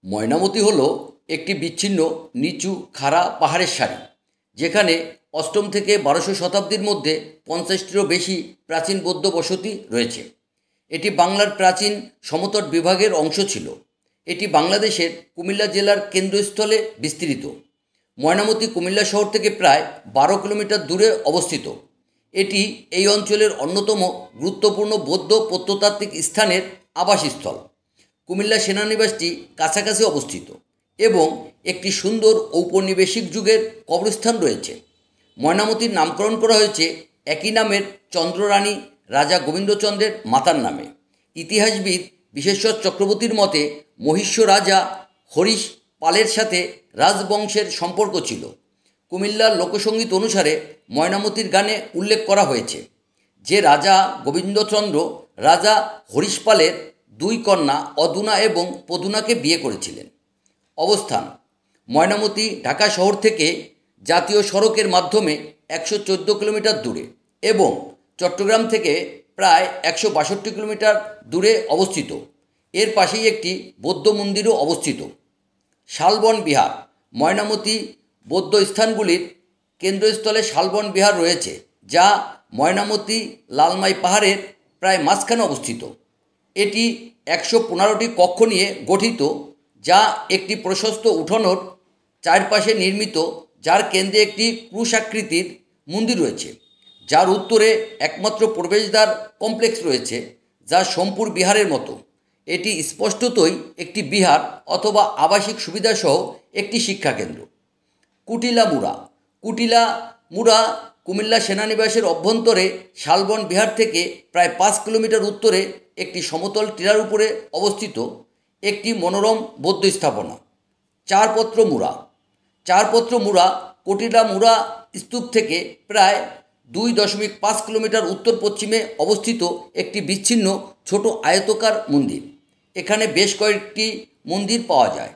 ময়নামতি হলো একটি বিচ্ছিন্ন নিচু খাড়া পাহাড়ের সারি, যেখানে অষ্টম থেকে 1200 শতাব্দীর মধ্যে 50টিরও বেশি প্রাচীন বৌদ্ধ বসতি রয়েছে। এটি বাংলার প্রাচীন সমতট বিভাগের অংশ ছিল। এটি বাংলাদেশের কুমিল্লা জেলার কেন্দ্রস্থলে বিস্তৃত। ময়নামতি কুমিল্লা শহর থেকে প্রায় 12 কিলোমিটার দূরে অবস্থিত। এটি এই অঞ্চলের অন্যতম গুরুত্বপূর্ণ বৌদ্ধ প্রত্নতাত্ত্বিক স্থানের আবাসস্থল। কুমিল্লা সেনানিবাসটি কাছাকাছি অবস্থিত এবং একটি সুন্দর ঔপনিবেশিক যুগের কবরস্থান রয়েছে। ময়নামতির নামকরণ করা হয়েছে একই নামের চন্দ্ররানী রাজা গোবিন্দচন্দ্রের মাতার নামে। ইতিহাসবিদ বিশেশ্বর চক্রবর্তীর মতে মহিষ্য রাজা হরিশ পালের সাথে রাজবংশের সম্পর্ক ছিল। কুমিল্লার লোকসঙ্গীত অনুসারে ময়নামতির গানে উল্লেখ করা হয়েছে যে রাজা গোবিন্দচন্দ্র রাজা হরিশ পালের 2 কন্যা অদুনা এবং পদুনাকে বিয়ে করেছিলেন। অবস্থান: ময়নামতি ঢাকা শহর থেকে জাতীয় সড়কের মাধ্যমে 114 কিলোমিটার দূরে এবং চট্টগ্রাম থেকে প্রায় 162 কিলোমিটার দূরে অবস্থিত। এর পাশেই একটি বৌদ্ধ মন্দিরও অবস্থিত। শালবন বিহার: ময়নামতি বৌদ্ধ স্থানগুলির কেন্দ্রস্থলে শালবন বিহার রয়েছে, যা ময়নামতি লালমাই পাহাড়ের প্রায় মাঝখানে অবস্থিত। এটি 115টি কক্ষ নিয়ে গঠিত, যা একটি প্রশস্ত উঠোনের চারপাশে নির্মিত, যার কেন্দ্রে একটি ক্রুশাকৃতির মন্দির রয়েছে, যার উত্তরে একমাত্র প্রবেশদ্বার কমপ্লেক্স রয়েছে, যা সোমপুর বিহারের মতো। এটি স্পষ্টতই একটি বিহার অথবা আবাসিক সুবিধাসহ একটি শিক্ষাকেন্দ্র। কুটিলা মুড়া: কুটিলা মুড়া কুমিল্লা সেনানিবাসের অভ্যন্তরে শালবন বিহার থেকে প্রায় 5 কিলোমিটার উত্তরে একটি সমতল টিলার উপরে অবস্থিত একটি মনোরম বৌদ্ধ স্থাপনা। চারপত্র মুড়া: চারপত্র মুড়া কুটিলা মুড়া স্তূপ থেকে প্রায় 2.5 কিলোমিটার উত্তর পশ্চিমে অবস্থিত একটি বিচ্ছিন্ন ছোট আয়তাকার মন্দির। এখানে বেশ কয়েকটি মন্দির পাওয়া যায়।